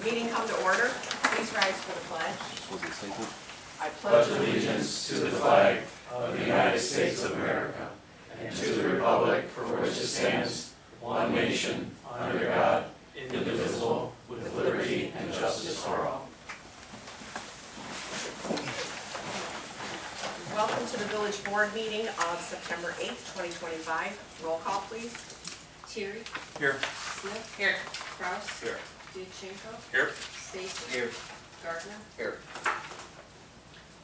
The meeting come to order. Please rise for the pledge. I pledge allegiance to the flag of the United States of America and to the republic for which it stands, one nation, under God, indivisible, with liberty and justice for all. Welcome to the village board meeting of September 8th, 2025. Roll call, please. Terry. Here. Smith. Here. Kraus. Here. Beecher. Here. Stacy. Here. Gardner. Here.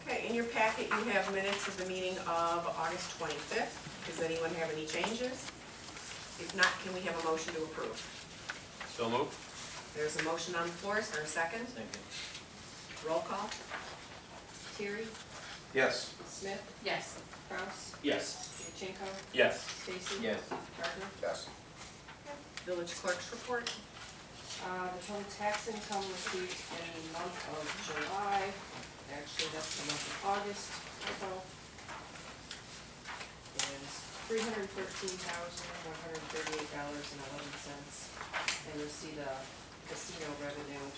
Okay, in your packet you have minutes of the meeting of August 25th. Does anyone have any changes? If not, can we have a motion to approve? So moved. There's a motion on the floor. Is there a second? Second. Roll call. Terry. Yes. Smith. Yes. Kraus. Yes. Beecher. Yes. Stacy. Yes. Gardner. Yes. Village clerk's report. The total tax income received in the month of July, actually that's the month of August, is $313,138.11. And you'll see the casino revenue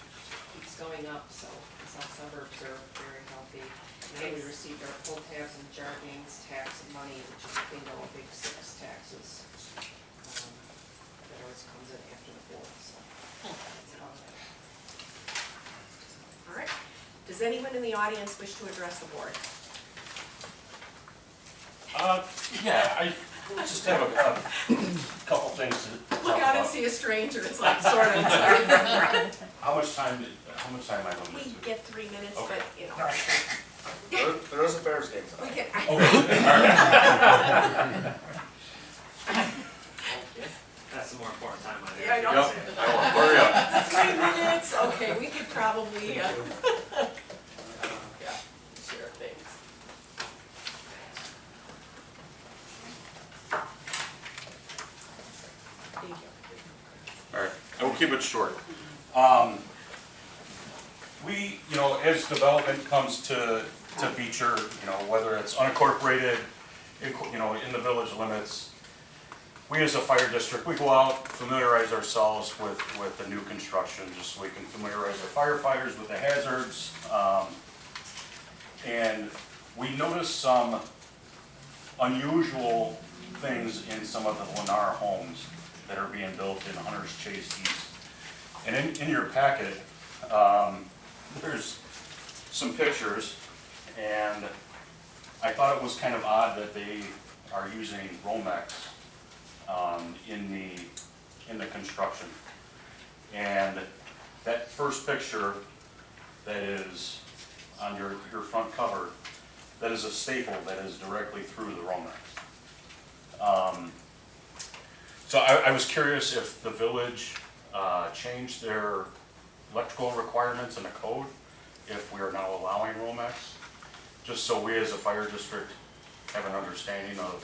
keeps going up, so the south suburbs are very healthy. And then we received our full tabs and jar gains tax and money, which is the bingo big six taxes. That always comes in after the board, so that's about it. All right. Does anyone in the audience wish to address the board? Yeah, I just have a couple things to talk Look out and about. see a stranger. It's like sort of. How much time am I going to We use? get 3 minutes, Okay. but you know. There is a Bears game We tonight. can. That's the more important time I Yeah, I know. Yep. Hurry up. 3 minutes. Okay, we could probably. Yeah. Sure. Thanks. Thank you. All right, I will keep it short. We, as development comes to Beecher, whether it's unincorporated, in the village limits, we as a fire district, we go out, familiarize ourselves with the new construction, just so we can familiarize our firefighters with the hazards. And we noticed some unusual things in some of the Lennar homes that are being built in Hunter's Chase East. And in your packet, there's some pictures, and I thought it was kind of odd that they are using Romex in the construction. And that first picture that is on your front cover, that is a staple that is directly through the Romex. So I was curious if the village changed their electrical requirements in the code, if we are now allowing Romex, just so we as a fire district have an understanding of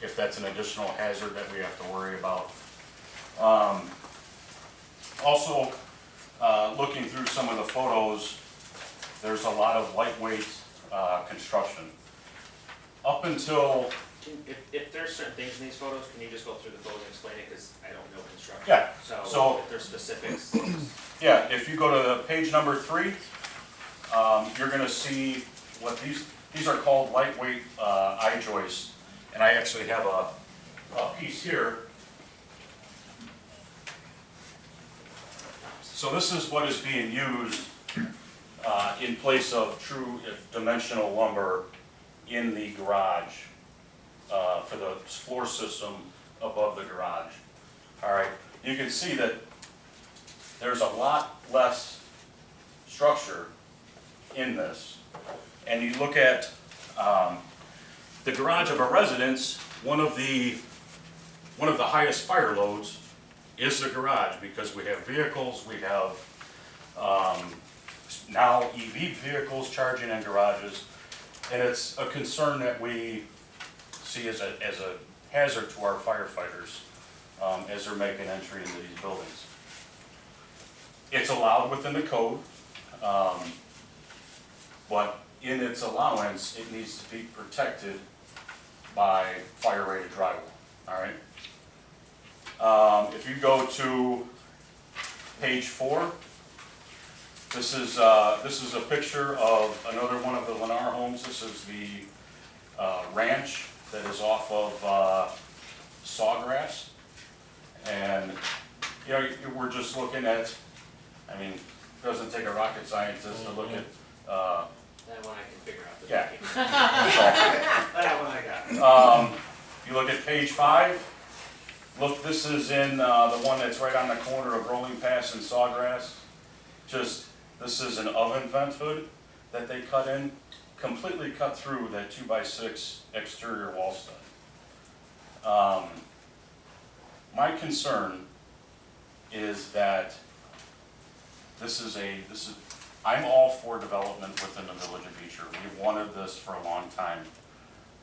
if that's an additional hazard that we have to worry about. Also, looking through some of the photos, there's a lot of lightweight construction. Up until If there's certain things in these photos, can you just go through the photos and explain it, because I don't know construction. Yeah, So so- if there's specifics, Yeah, if you go to page number 3, you're gonna see what these are called lightweight I-joists. And I actually have a piece here. So this is what is being used in place of true dimensional lumber in the garage for the floor system above the garage. All right, you can see that there's a lot less structure in this. And you look at the garage of a residence, one of the highest fire loads is the garage, because we have vehicles, we have now EV vehicles charging in garages, and it's a concern that we see as a hazard to our firefighters as they're making entry into these buildings. It's allowed within the code, but in its allowance, it needs to be protected by fire-rated drywall, all right? If you go to page 4, This is a picture of another one of the Lennar homes. This is the ranch that is off of Sawgrass. And, you know, we're just looking at, I mean, it doesn't take a rocket scientist to look at, That one I can figure out. yeah. That one I got. If you look at page 5, look, this is in the one that's right on the corner of Rolling Pass and Sawgrass. Just, this is an oven vent hood that they cut in, completely cut through that 2x6 exterior wall stud. My concern is that I'm all for development within the village of Beecher. We've wanted this for a long time,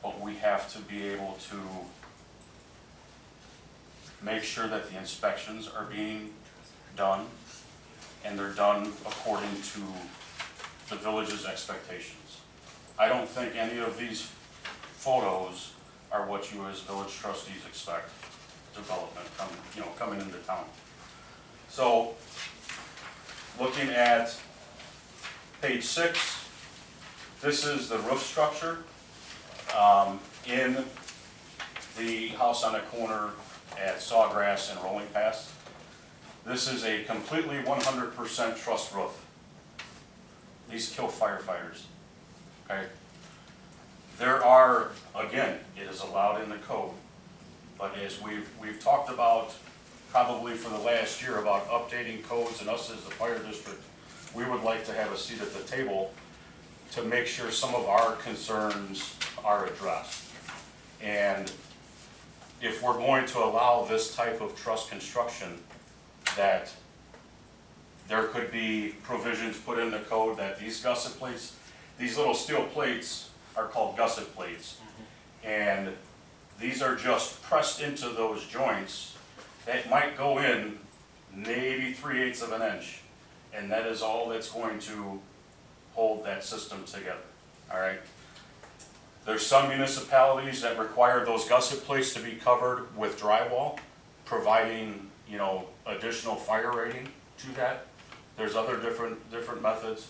but we have to be able to make sure that the inspections are being done, and they're done according to the village's expectations. I don't think any of these photos are what you as village trustees expect development coming into town. So, looking at page 6, this is the roof structure in the house on the corner at Sawgrass and Rolling Pass. This is a completely 100% truss roof. These kill firefighters, okay? There are, again, it is allowed in the code, but as we've talked about probably for the last year about updating codes, and us as the fire district, we would like to have a seat at the table to make sure some of our concerns are addressed. And if we're going to allow this type of truss construction, that there could be provisions put in the code that these gusset plates, these little steel plates are called gusset plates. And these are just pressed into those joints that might go in maybe 3/8 of an inch. And that is all that's going to hold that system together, all right? There's some municipalities that require those gusset plates to be covered with drywall, providing, you know, additional fire rating to that. There's other different methods,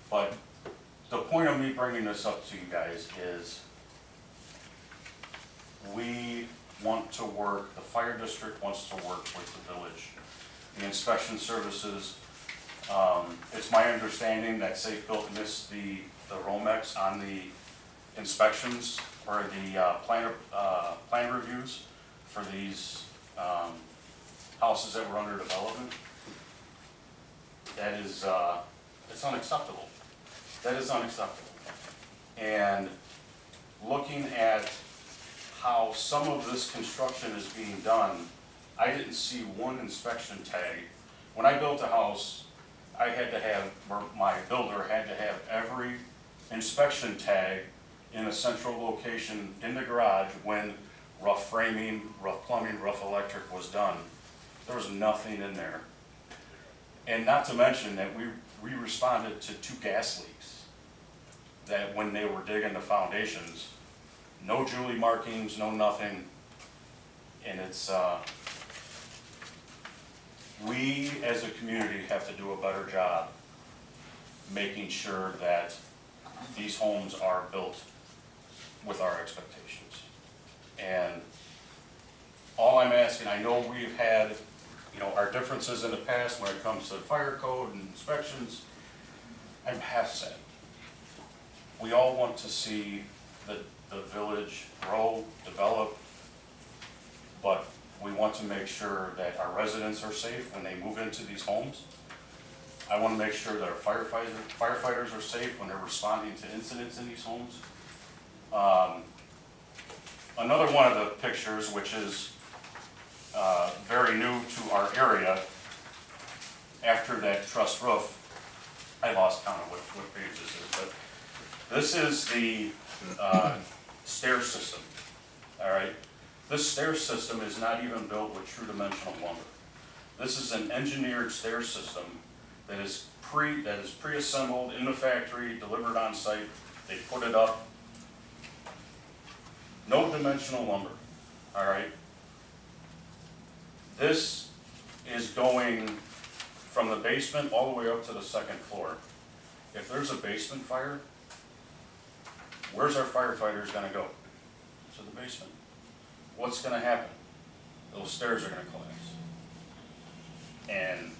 but the point of me bringing this up to you guys is we want to work, the fire district wants to work with the village. The inspection services, it's my understanding that Safe Built missed the Romex on the inspections or the plan reviews for these houses that were under development. That is, it's unacceptable. That is unacceptable. And looking at how some of this construction is being done, I didn't see one inspection tag. When I built a house, I had to have, or my builder had to have every inspection tag in a central location in the garage when rough framing, rough plumbing, rough electric was done. There was nothing in there. And not to mention that we responded to 2 gas leaks that when they were digging the foundations, no Julie markings, no nothing. And it's, we as a community have to do a better job making sure that these homes are built with our expectations. And all I'm asking, I know we've had, you know, our differences in the past when it comes to fire code and inspections. I'm past that. We all want to see the village grow, develop, but we want to make sure that our residents are safe when they move into these homes. I want to make sure that our firefighters are safe when they're responding to incidents in these homes. Another one of the pictures, which is very new to our area, after that truss roof, I lost count of what page this is, but this is the stair system, all right? This stair system is not even built with true dimensional lumber. This is an engineered stair system that is pre-assembled in the factory, delivered on site. They put it up. No dimensional lumber, all right? This is going from the basement all the way up to the second floor. If there's a basement fire, where's our firefighters gonna go? To the basement. What's gonna happen? Those stairs are gonna collapse. And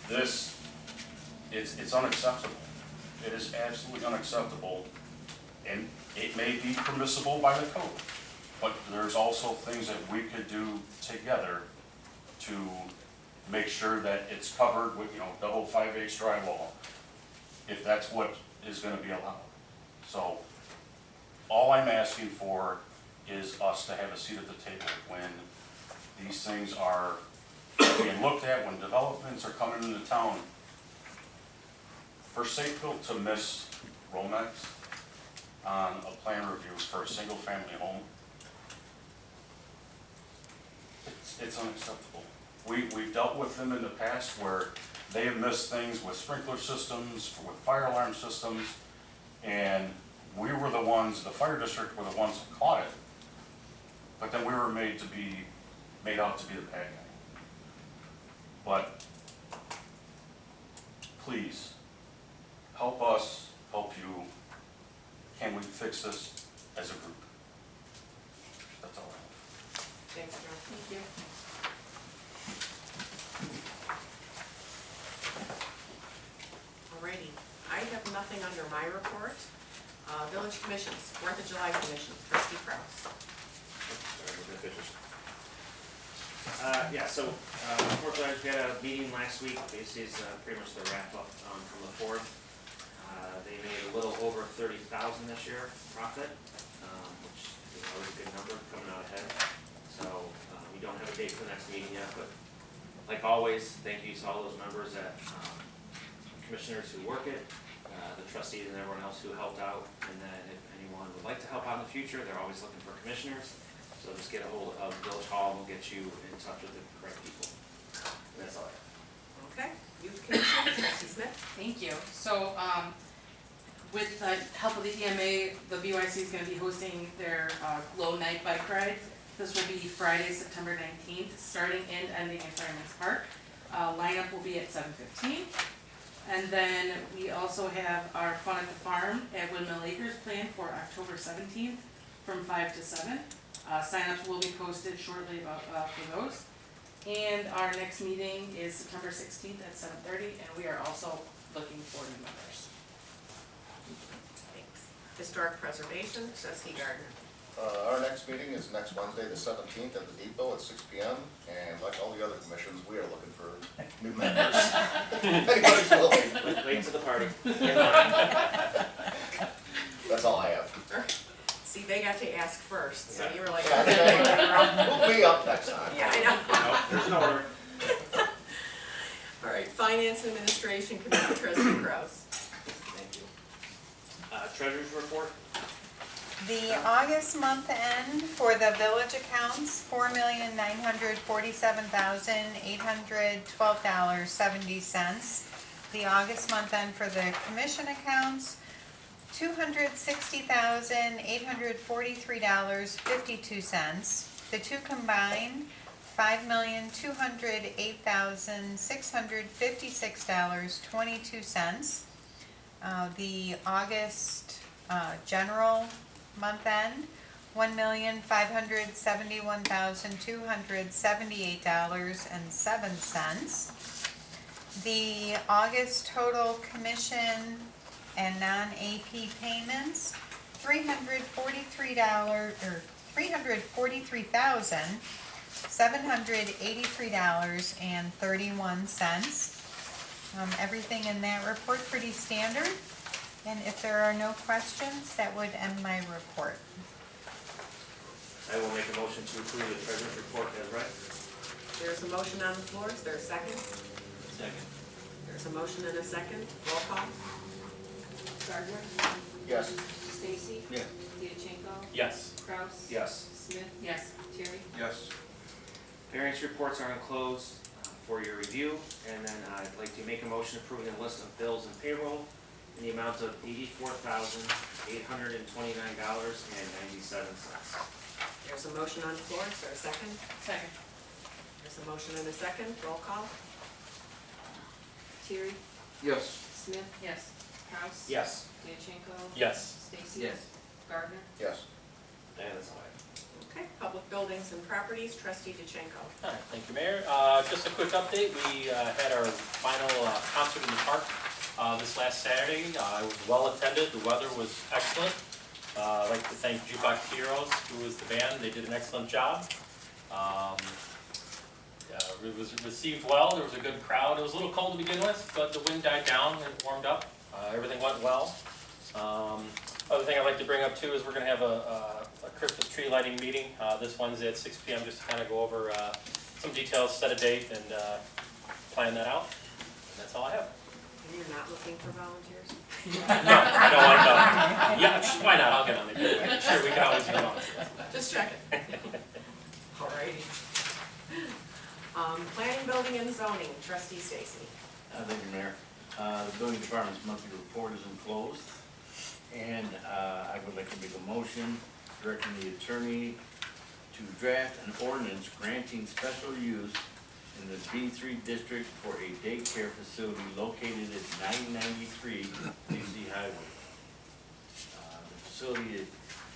this, it's unacceptable. It is absolutely unacceptable, and it may be permissible by the code, but there's also things that we could do together to make sure that it's covered with, double 5/8 drywall, if that's what is gonna be allowed. So, all I'm asking for is us to have a seat at the table when these things are being looked at, when developments are coming into town. For Safeville to miss Romex on a plan review for a single-family home, it's unacceptable. We've dealt with them in the past where they have missed things with sprinkler systems, with fire alarm systems, and we were the ones, the fire district were the ones that caught it. But then we were made out to be the bad guy. But please, help us, help you. Can we fix this as a group? That's all I have. Thanks, John. Thank you. Alrighty, I have nothing under my report. Village commissions, 4th of July commission, trustee Kraus. Yeah, so, unfortunately, we had a meeting last week, basically it's pretty much the wrap up from the 4th. They made a little over 30,000 this year profit, which is always a good number coming out ahead. So, we don't have a date for the next meeting yet, but like always, thank you to all those members that, commissioners who work it, the trustees and everyone else who helped out. And then if anyone would like to help out in the future, they're always looking for commissioners. So just get a hold of Village Hall, we'll get you in touch with the correct people. And that's all I have. Okay, youth commission, trustee Smith. Thank you. So, with the help of the EMA, the BYC is gonna be hosting their, Glow Night Bike Ride. This will be Friday, September 19th, starting and ending in Fireman's Park. Lineup will be at 7:15. And then we also have our Fun at the Farm at Windmill Acres planned for October 17th from 5 to 7. Signups will be posted shortly for those. And our next meeting is September 16th at 7:30, and we are also looking for new members. Thanks. Historic preservation, trustee Gardner. Our next meeting is next Wednesday, the 17th, at the Depot at 6 p.m. And like all the other commissions, we are looking for new members. Anybody's willing. Late to the party. That's all I have. See, they got to ask first, so you were like. Move me up next time. Yeah, I know. No, there's no order. All right, finance and administration committee, trustee Kraus. Thank you. Treasurer's report? The August month end for the village accounts, $4,947,812.70. The August month end for the commission accounts, $260,843.52. The two combined, $5,208,656.22. The August general month end, $1,571,278.07. The August total commission and non-AP payments, $343,783.31. Everything in that report pretty standard. And if there are no questions, that would end my report. I will make a motion to approve the treasurer's report as read. There's a motion on the floor, is there a second? Second. There's a motion and a second, roll call. Gardner, Yes. Stacy, Yeah. Diachenko, Yes. Kraus, Yes. Smith, Yes. Terry. Yes. Variance reports are enclosed for your review, and then I'd like to make a motion approving a list of bills and payroll in the amount of $84,829.97. There's a motion on the floor, is there a second? Second. There's a motion and a second, roll call. Terry, Yes. Smith, Yes. Kraus. Yes. Diachenko. Yes. Stacy. Gardner. Yes. And that's all I have. Okay, public buildings and properties, trustee DeChenko. All right, thank you, Mayor. Just a quick update, we had our final concert in the park this last Saturday. It was well attended, the weather was excellent. I'd like to thank Jukebox Heroes, who was the band, they did an excellent job. It was received well, there was a good crowd. It was a little cold to begin with, but the wind died down and it warmed up. Everything went well. Other thing I'd like to bring up too is we're gonna have a Christmas tree lighting meeting this Wednesday at 6 p.m. just to kind of go over some details, set a date, and plan that out. And that's all I have. And you're not looking for volunteers? No, I don't want to. Yeah, why not? I'll get on it. Sure, we can always get on. Just checking. Alrighty. Planning, building, and zoning, trustee Stacy. Thank you, Mayor. The building department's monthly report is enclosed, and I would like to make a motion directing the attorney to draft an ordinance granting special use in the B3 district for a daycare facility located at 993 DC Highway. The facility is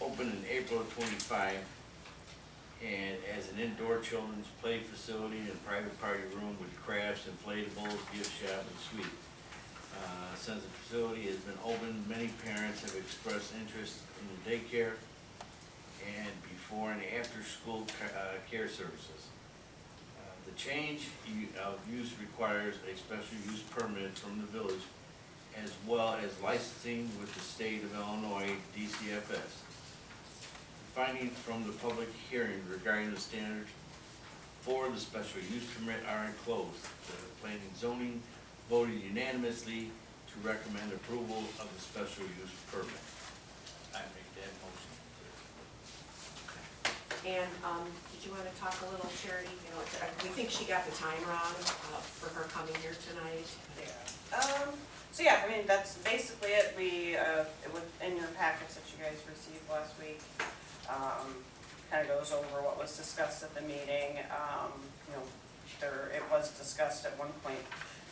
opened in April of '25 and as an indoor children's play facility and private party room with crafts, inflatables, gift shop, and suite. Since the facility has been open, many parents have expressed interest in the daycare and before and after school care services. The change of use requires a special use permit from the village as well as licensing with the state of Illinois DCFS. Findings from the public hearing regarding the standards for the special use permit are enclosed. The planning and zoning voted unanimously to recommend approval of the special use permit. I make that motion. And, did you wanna talk a little, Charity? You know, we think she got the time wrong, for her coming here tonight. So yeah, I mean, that's basically it. It was in your packets that you guys received last week. Kind of goes over what was discussed at the meeting. You know, it was discussed at one point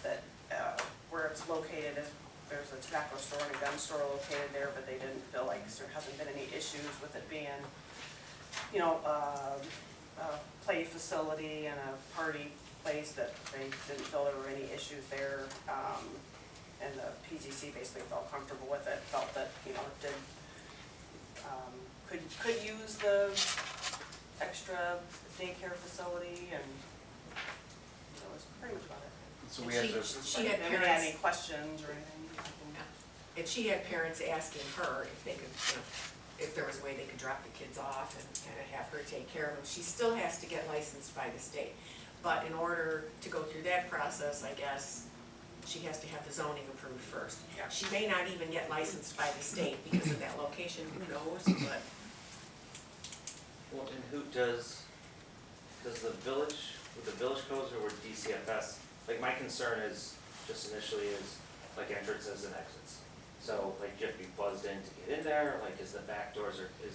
that, where it's located is, there's a tobacco store and a gun store located there, but they didn't feel like there hasn't been any issues with it being, you know, a play facility and a party place, that they didn't feel there were any issues there. And the PZC basically felt comfortable with it, felt that, you know, it did, could use the extra daycare facility, and that was pretty much about it. So And we have she- to, She had If you had parents, any questions or anything. and she had parents asking her if they could, you know, if there was a way they could drop the kids off and kind of have her take care of them. She still has to get licensed by the state. But in order to go through that process, I guess, she has to have the zoning approved first. Yeah. She may not even get licensed by the state because of that location, who knows, but Well, and who does the village, with the village codes or with DCFS? Like, my concern is, just initially, is like entrances and exits. So, like, you have to be buzzed in to get in there, like, is the back doors, or do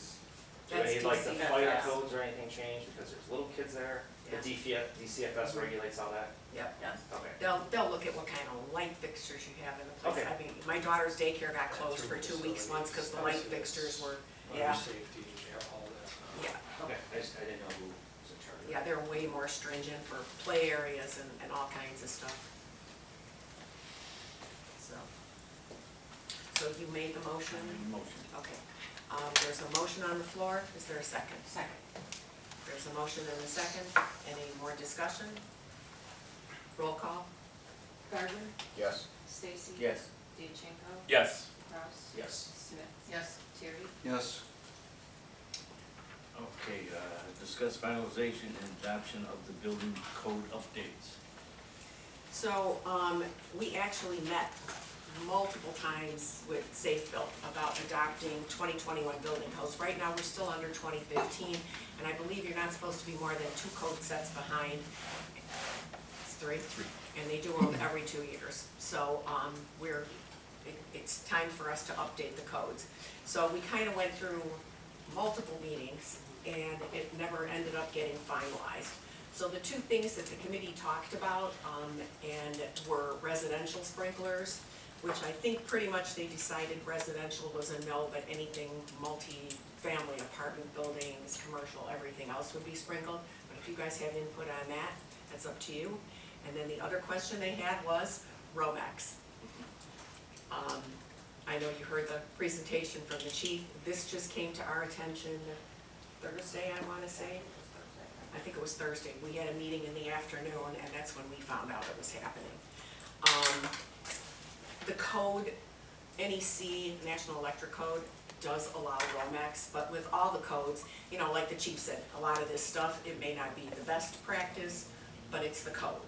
That's any, like, the fire DCFS. codes or anything change because there's little kids there? The DCFS regulates all that? Yep. Okay. They'll look at what kind of light fixtures you have in the place. Okay. I mean, my daughter's daycare got closed for 2 weeks once because the light fixtures were, yeah, safety, all that stuff. yeah. Okay, I didn't know who was in charge of that. Yeah, they're way more stringent for play areas and all kinds of stuff. So you made the motion? Motion. Okay. There's a motion on the floor. Is there a second? Second. There's a motion and a second. Any more discussion? Roll call? Gardner. Yes. Stacy. Yes. Diachenko. Yes. Kraus. Yes. Smith. Yes. Terry. Yes. Okay, discuss finalization and adoption of the building code updates. So, we actually met multiple times with Safe Built about adopting 2021 building codes. Right now, we're still under 2015, and I believe you're not supposed to be more than 2 code sets behind. It's 3? 3. And they do them every 2 years. So, it's time for us to update the codes. So we kind of went through multiple meetings, and it never ended up getting finalized. So the two things that the committee talked about, and were residential sprinklers, which I think pretty much they decided residential was a no, but anything multi-family apartment buildings, commercial, everything else would be sprinkled. But if you guys have input on that, that's up to you. And then the other question they had was Romex. I know you heard the presentation from the chief. This just came to our attention Thursday, I wanna say. I think it was Thursday. We had a meeting in the afternoon, and that's when we found out it was happening. The code, NEC, National Electric Code, does allow Romex, but with all the codes, you know, like the chief said, a lot of this stuff, it may not be the best practice, but it's the code.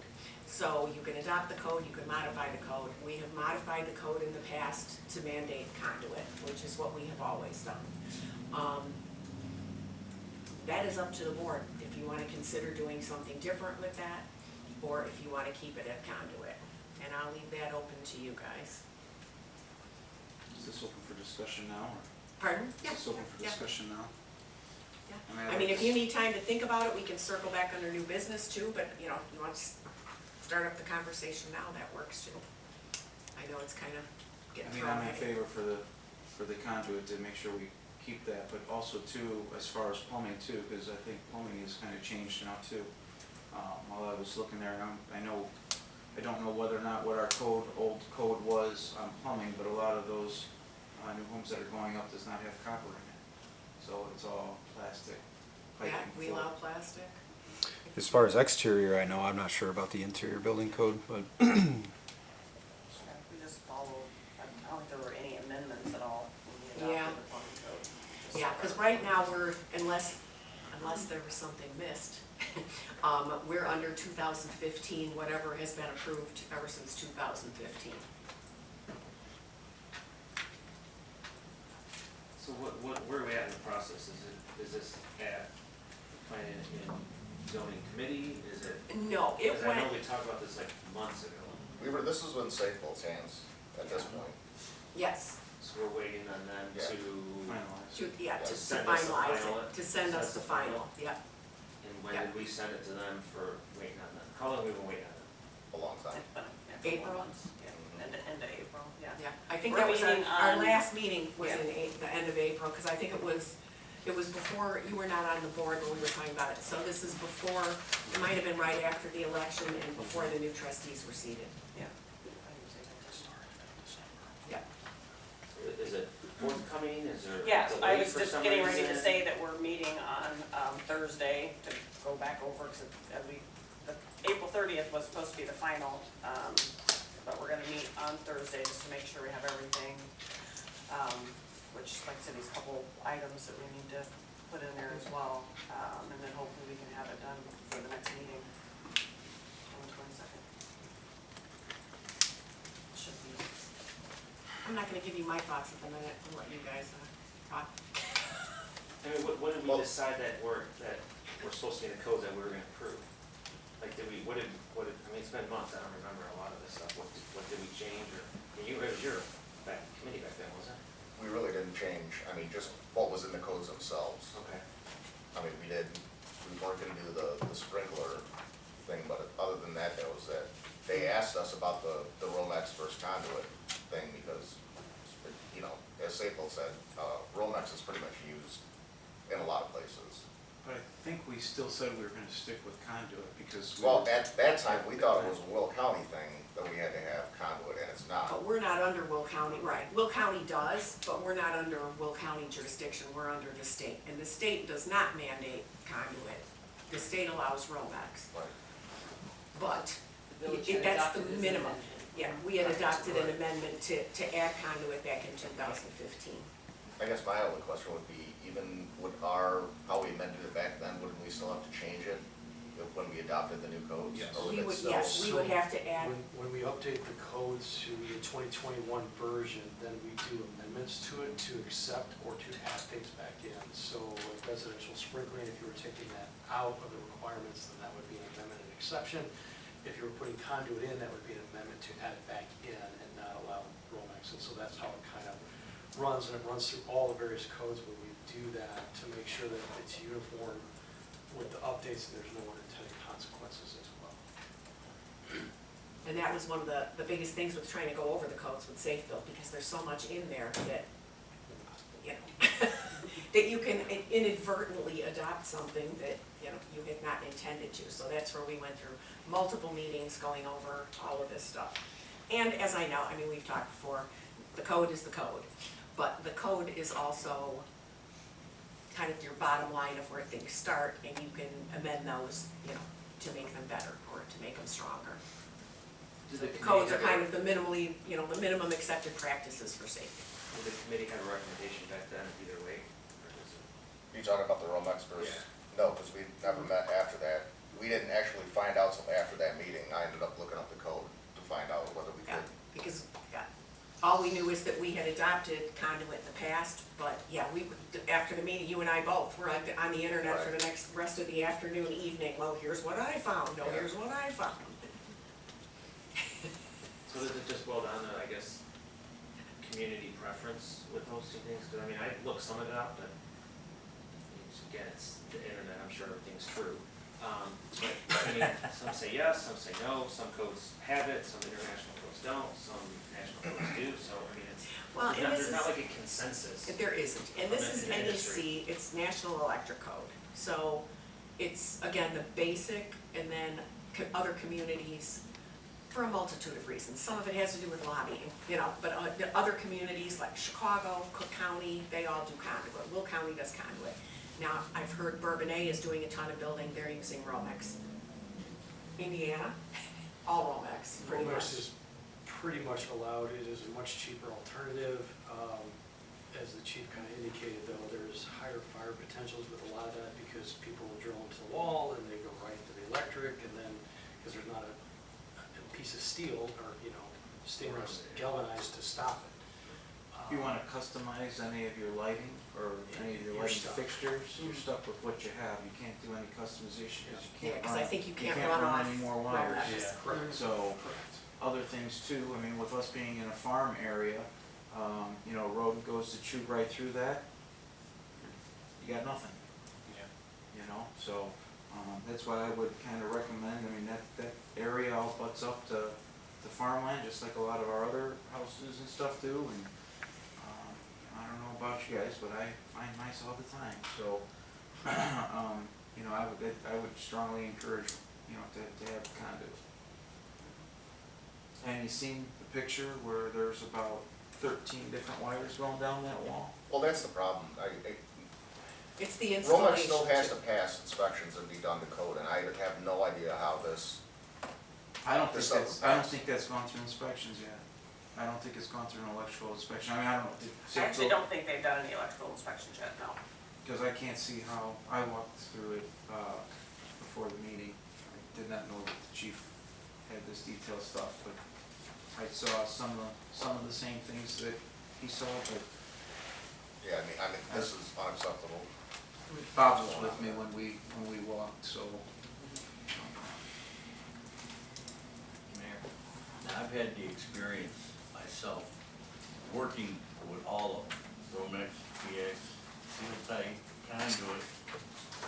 So you can adopt the code, you can modify the code. We have modified the code in the past to mandate conduit, which is what we have always done. That is up to the board, if you wanna consider doing something different with that, or if you wanna keep it at conduit. And I'll leave that open to you guys. Is this open for discussion now, or Pardon? is this open for Yeah. discussion now? Yeah. I mean, if you need time to think about it, we can circle back under new business too, but, you know, if you want to start up the conversation now, that works too. I know it's kinda getting I mean, thrown I'm in at you. favor for the conduit to make sure we keep that, but also too, as far as plumbing too, because I think plumbing has kind of changed now too. While I was looking there, and I don't know whether or not what our old code was on plumbing, but a lot of those new homes that are going up does not have copper in it. So it's all plastic piping. Yeah, we floor. allow plastic. As far as exterior, I know, I'm not sure about the interior building code, but We just followed, I don't think there were any amendments at all when we Yeah. adopted the plumbing code. Just- Yeah, cause right now we're, unless there was something missed, we're under 2015, whatever has been approved ever since 2015. So where are we at in the process? Is this at planning and zoning committee? Is it? No, it Because I know went, we talked about this like months ago, This is in Safewell's hands at this point. yes, so we're waiting on them Yeah. to, Finalized. to Send us the finalize final- it, to send us the final, yeah. and when Yeah. did we send it to them for waiting on them? How long have we been waiting on them? A long time. It's been, yeah, for April? months, yeah, end of April, yeah. Yeah, I think We're that was meeting our on- last meeting was Yeah. in the end of April, cause I think it was before, you were not on the board when we were talking about it. So this is before, it might have been right after the election and before the new trustees were seated. Yeah. Yeah. Is it forthcoming? Is there Yeah, I delay was for just some getting ready to reason? say that we're meeting on Thursday to go back over, because April 30th was supposed to be the final, but we're gonna meet on Thursday just to make sure we have everything, which, like I said, these couple items that we need to put in there as well, and then hopefully we can have it done for the next meeting on the 22nd. Should be. I'm not gonna give you my thoughts at the minute, I'll let you guys talk. I mean, when did we Well- decide that we're supposed to be in the codes that we were gonna approve? Like, I mean, it's been months, I don't remember a lot of this stuff, what did we change, or, I mean, it was your committee back then, wasn't it? We really didn't change, I mean, just what was in the codes themselves. Okay. I mean, we weren't gonna do the sprinkler thing, but other than that, there was that, they asked us about the Romex versus conduit thing, because, you know, as Safewell said, Romex is pretty much used in a lot of places. But I think we still said we were gonna stick with conduit because we Well, were- at that time, we thought it was a Will County thing, that we had to have conduit, and it's not. But we're not under Will County, right, Will County does, but we're not under Will County jurisdiction, we're under the state. And the state does not mandate conduit, the state allows Romex, Right. but The village it- had that's the adopted as an minimum. amendment. Yeah, we had adopted an amendment to add conduit back in 2015. I guess my only question would be, even with how we amended it back then, wouldn't we still have to change it when we adopted the new codes? Yes. Or would We it would, still? yes, we would have to add, When we update the codes to the 2021 version, then we do amendments to it to accept or to add things back in. So like residential sprinkling, if you were taking that out of the requirements, then that would be an amendment and exception. If you were putting conduit in, that would be an amendment to add it back in and not allow Romex. And so that's how it kind of runs, and it runs through all the various codes when we do that to make sure that it's uniform with the updates, there's no unintended consequences as well. And that was one of the biggest things with trying to go over the codes with Safe Build, because there's so much in there that, you know, that you can inadvertently adopt something that, you know, you had not intended to. So that's where we went through multiple meetings going over all of this stuff. And as I know, I mean, we've talked before, the code is the code, but the code is also kind of your bottom line of where things start, and you can amend those, you know, to make them better or to make them stronger. Did So the the codes are committee kind of the minimally, you know, the minimum accepted practices for safety. Did the committee have a recommendation back then either way? Or was it- You talking about the Romex versus? No, because we never met after that. We didn't actually find out till after that meeting. I ended up looking up the code to find out whether we Yeah, could. because, yeah, all we knew is that we had adopted conduit in the past, but yeah, we, after the meeting, you and I both were on the internet for the next, rest of the afternoon, evening. Well, here's what I found, no, here's what I found. So does it just boil down to, I guess, community preference with those two things? Because I mean, I looked some of it up, but again, it's the internet, I'm sure everything's true. But I mean, some say yes, some say no, some codes have it, some international codes don't, some national codes do, so I mean, it's, Well, and this there's not is, like a consensus. there isn't, and this is in the industry. NEC, it's National Electric Code. So it's, again, the basic, and then other communities, for a multitude of reasons. Some of it has to do with lobbying, you know, but the other communities like Chicago, Cook County, they all do conduit. Will County does conduit. Now, I've heard Bourbonnais is doing a ton of building, they're using Romex. Indiana, all Romex, pretty Romex much. is pretty much allowed. It is a much cheaper alternative. As the chief kind of indicated, though, there's higher fire potentials with a lot of that because people will drill into the wall and they go right to the electric, and then, because there's not a piece of steel or, you know, stainless galvanized to stop it. If you wanna customize any of your lighting or any of your You're lighting stuck. fixtures, you're stuck with what you have. You can't do any customization because you Yeah, can't because run, I think you can't run off any more wires. Romex. Yeah, correct. So, Correct. other things too, I mean, with us being in a farm area, you know, road goes to chew right through that, you got nothing, Yeah. you know, so, that's why I would kinda recommend, I mean, that area all butts up to farmland, just like a lot of our other houses and stuff do, and, I don't know about you guys, but I find mice all the time, so, you know, I would strongly encourage, you know, to have conduit. And you seen the picture where there's about 13 different wires going down that wall? Well, that's the problem. It's the Romex installation. still has too. to pass inspections and be done to code, and I have no idea how this, I don't This think stuff- that's gone through inspections yet. I don't think it's gone through an electrical inspection. I mean, I don't know. I actually don't think they've done any electrical inspections yet, no. Because I can't see how, I walked through it, before the meeting. I did not know that the chief had this detailed stuff, but I saw some of the same things that he saw, but yeah, I mean, this is unacceptable. Bob was with me when we walked, so. Mayor, now I've had the experience myself, working with all of them, Romex, PX, Seal Tight, Conduit.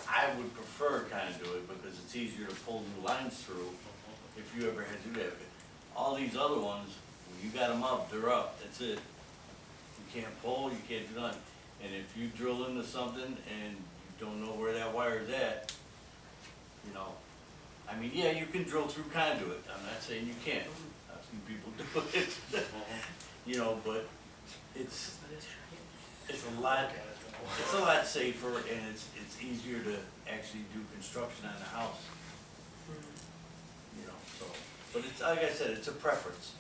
I would prefer Conduit because it's easier to pull new lines through if you ever had to do that. All these other ones, when you got them up, they're up, that's it. You can't pull, you can't do nothing. And if you drill into something and you don't know where that wire's at, you know, I mean, yeah, you can drill through conduit, I'm not saying you can't, I've seen people do it. You know, but it's a lot safer and it's easier to actually do construction on the house. You know, so, but it's, like I said, it's a preference.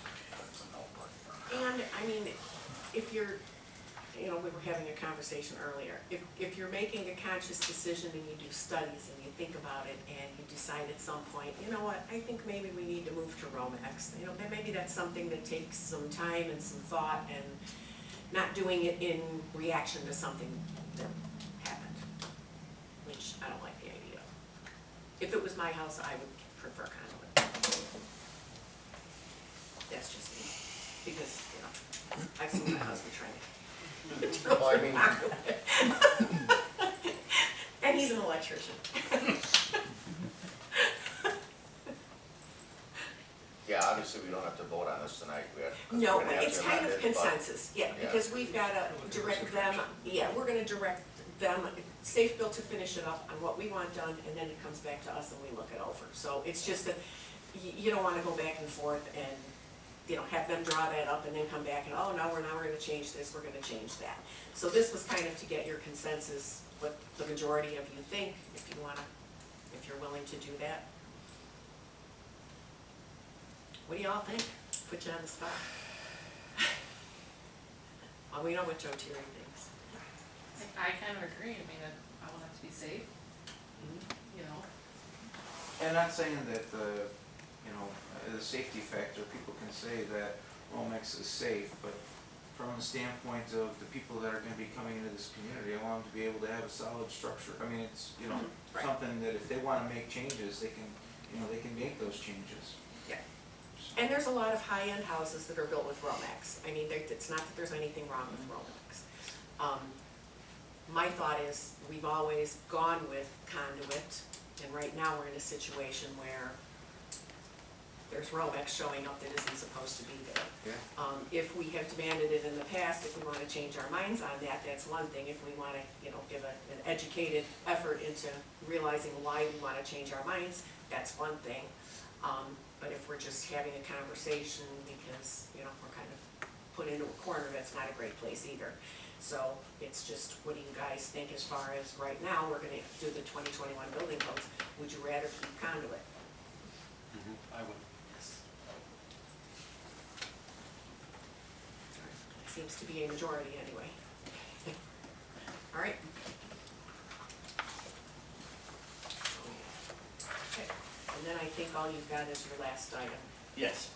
And, I mean, if you're, you know, we were having a conversation earlier, if you're making a conscious decision and you do studies and you think about it and you decide at some point, you know what, I think maybe we need to move to Romex, you know, then maybe that's something that takes some time and some thought and not doing it in reaction to something that happened, which I don't like the idea of. If it was my house, I would prefer conduit. That's just me, because, you know, I've seen my husband trying to Well, I mean, and he's an electrician. unanimous tonight, we had. 'cause No, we're gonna have it's to kind amend of it, but- consensus, yeah, because we've gotta direct them, yeah, we're gonna direct them, Safe Built to finish it up on what we want done, and then it comes back to us and we look it over. So it's just that you don't wanna go back and forth and, you know, have them draw that up and then come back and, oh, no, we're gonna change this, we're gonna change that. So this was kind of to get your consensus, what the majority of you think, if you wanna, if you're willing to do that. What do y'all think? Put you on the spot. Well, we know what Joe Terry thinks. I kind of agree, I mean, I want it to be safe, you know. And not saying that the, you know, the safety factor, people can say that Romex is safe, but from the standpoint of the people that are gonna be coming into this community, I want them to be able to have a solid structure. I mean, it's, you know, Right. something that if they wanna make changes, they can, you know, they can make those changes. Yeah. And there's a lot of high-end houses that are built with Romex. I mean, it's not that there's anything wrong with Romex. My thought is, we've always gone with conduit, and right now we're in a situation where there's Romex showing up that isn't supposed to be there. Yeah. If we have demanded it in the past, if we wanna change our minds on that, that's one thing. If we wanna, you know, give an educated effort into realizing why we wanna change our minds, that's one thing. But if we're just having a conversation because, you know, we're kind of put into a corner, that's not a great place either. So it's just, what do you guys think as far as right now, we're gonna do the 2021 building codes, would you rather keep conduit? I would. Seems to be a majority anyway. All right. Okay, and then I think all you've got is your last item. Yes.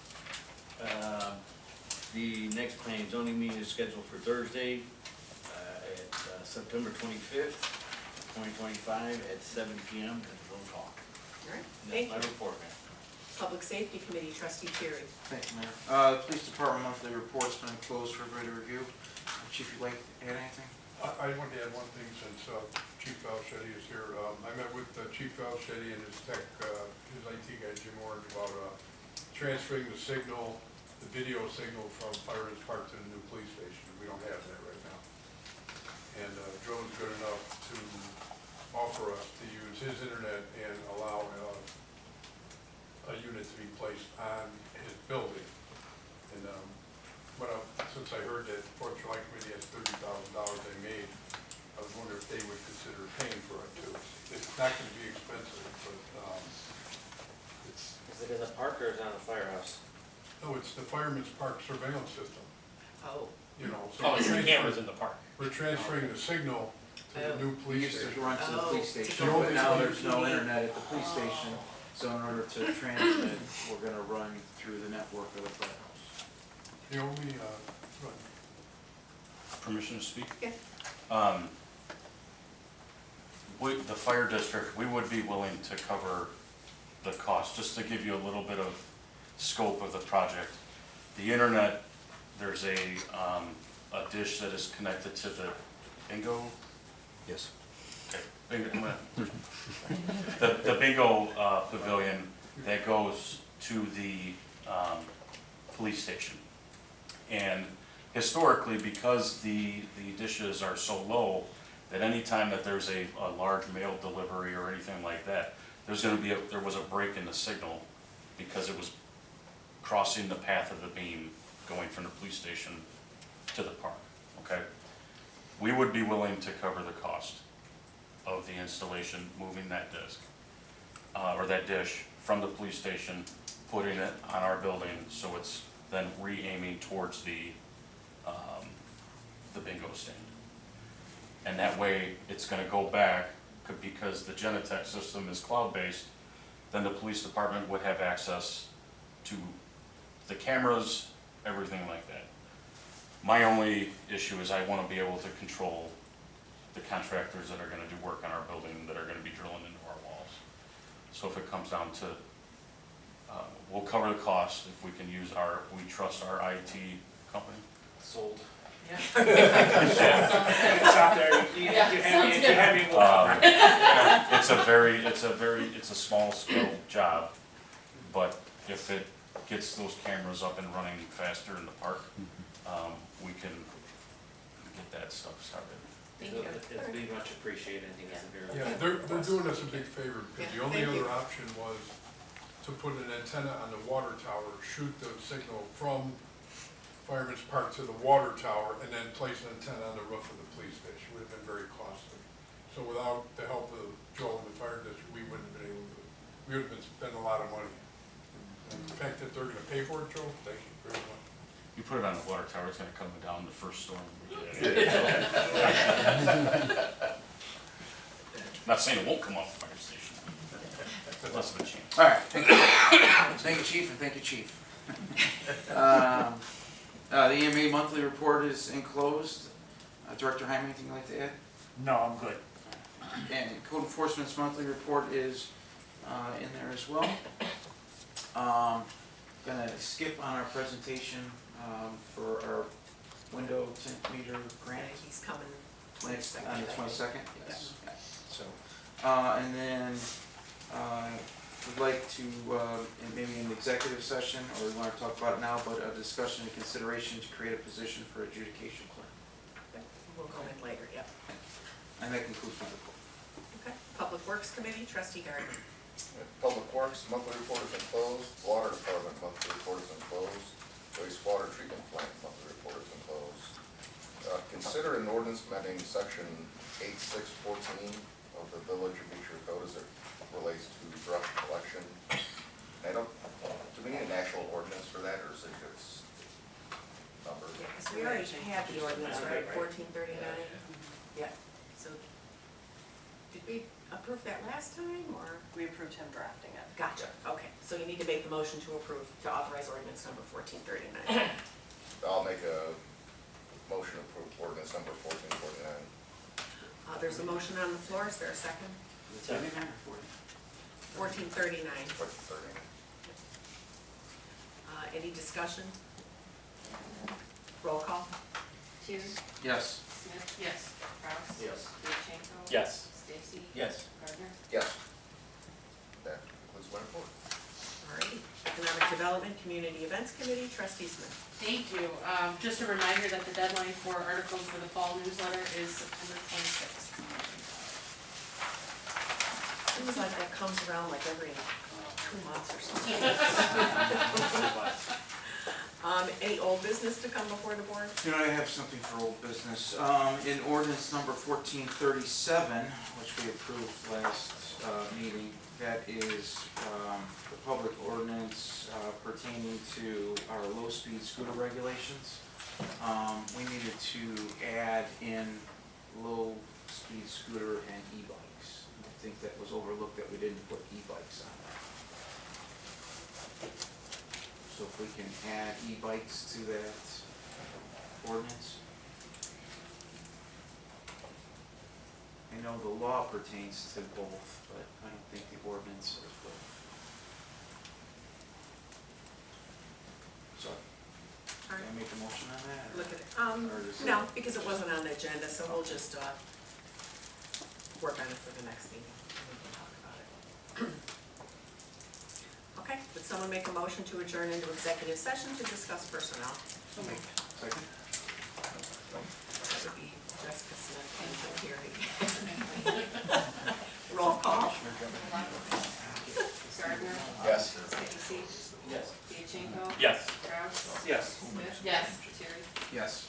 The next planning and zoning meeting is scheduled for Thursday, at September 25th, 2025, at 7 PM at the Village Hall. All right, And thank that's you. my report, ma'am. Public Safety Committee, Trustee Terry. Thank you, Mayor. The police department monthly report's been closed for everybody to review. Chief, you'd like to add anything? I wanted to add one thing since Chief Valchetti is here. I met with Chief Valchetti and his tech, his IT guy, Jim Orange, about transferring the signal, the video signal from Fireman's Park to the new police station. We don't have that right now. And Joe's good enough to offer us to use his internet and allow a unit to be placed on his building. And since I heard that Fourth of July Committee has $30,000 they made, I was wondering if they would consider paying for it too. It's not gonna be expensive, but it's, Is it in the park or is it on the firehouse? no, it's the Fireman's Park surveillance system, Oh. you know. So Oh, we're it's the transferring- cameras in the park. We're transferring the signal to the new We police used to station. run to the police Oh, station, to but go now to the there's no TV. internet at the police station. So in order to transmit, we're gonna run through the network of the firehouse. The only, Permission to speak? Yeah. The fire district, we would be willing to cover the cost, just to give you a little bit of scope of the project. The internet, there's a dish that is connected to the bingo. Yes. Okay, bingo, the bingo pavilion that goes to the police station. And historically, because the dishes are so low, that any time that there's a large mail delivery or anything like that, there was a break in the signal because it was crossing the path of the beam going from the police station to the park, okay? We would be willing to cover the cost of the installation, moving that disc, or that dish from the police station, putting it on our building, so it's then re-aiming towards the bingo stand. And that way, it's gonna go back, because the Genetec system is cloud-based, then the police department would have access to the cameras, everything like that. My only issue is I wanna be able to control the contractors that are gonna do work on our building, that are gonna be drilling into our walls. So if it comes down to, we'll cover the cost if we can use we trust our IT company. Sold. Yeah. It's out there, you have me, It's a small scale job, but if it gets those cameras up and running faster in the park, we can get that stuff started. Thank you. It'd be much appreciated, I think it's a very. Yeah, they're doing us a big favor, because the Yeah, only thank you. other option was to put an antenna on the water tower, shoot the signal from Fireman's Park to the water tower, and then place an antenna on the roof of the police station. Would have been very costly. So without the help of Joe and the fire district, we wouldn't have been able to, we would have been spending a lot of money. And the fact that they're gonna pay for it, Joe, thank you very much. You put it on the water tower, it's gonna come down the first storm. Not saying it won't come off the fire station, but less of a chance. All right, thank you. Thank you, chief, and thank you, chief. The EMA monthly report is enclosed. Director Hyman, anything you'd like to add? No, I'm good. And code enforcement's monthly report is in there as well. Gonna skip on our presentation for our window tint meter grant. He's coming Next, 22nd. on the 22nd, yes. So, and then, we'd like to, maybe in executive session, or we wanna talk about it now, but a discussion and consideration to create a position for adjudication clerk. We'll go in later, yep. And that concludes my report. Okay, Public Works Committee, Trustee Gardner. Public Works, monthly report is enclosed. Water Department, monthly report is enclosed. Wastewater treatment plant, monthly report is enclosed. Consider an ordinance amending section 8614 of the Village of Beecher Code as it relates to brush collection. I don't, do we need an actual ordinance for that, or is it just numbers? Yeah, because we already had the ordinance, right, 1439? Yeah, so, did we approve that last time, or? We approved him drafting it. Gotcha, okay, so you need to make the motion to approve, to authorize ordinance number 1439. I'll make a motion to approve ordinance number 1449. There's a motion on the floor, is there a second? 79 or 40? 1439. 1439. Any discussion? Roll call? Hughes, Yes. Smith, Yes. Kraus. Yes. Diachenko. Yes. Stacy. Yes. Gardner. Yes. That concludes my report. Alrighty. Economic Development Community Events Committee, Trustee Smith. Thank you. Just a reminder that the deadline for articles for the fall newsletter is September 26th. Seems like that comes around like every 2 months or something. Any old business to come before the board? You know, I have something for old business. In ordinance number 1437, which we approved last meeting, that is the public ordinance pertaining to our low-speed scooter regulations. We needed to add in low-speed scooter and e-bikes. I think that was overlooked that we didn't put e-bikes on there. So if we can add e-bikes to that ordinance. I know the law pertains to both, but I don't think the ordinance says both. So, can I make a motion on that? or- Look at it. Or is it- No, because it wasn't on the agenda, so we'll just work on it for the next meeting. And we can talk about it. Okay, would someone make a motion to adjourn into executive session to discuss personnel? Second? That would be Jessica Smith and Jim Carey. Roll call. Gardner. Yes. Stacy. Yes. Diachenko. Yes. Kraus. Yes. Smith. Yes. Terry. Yes.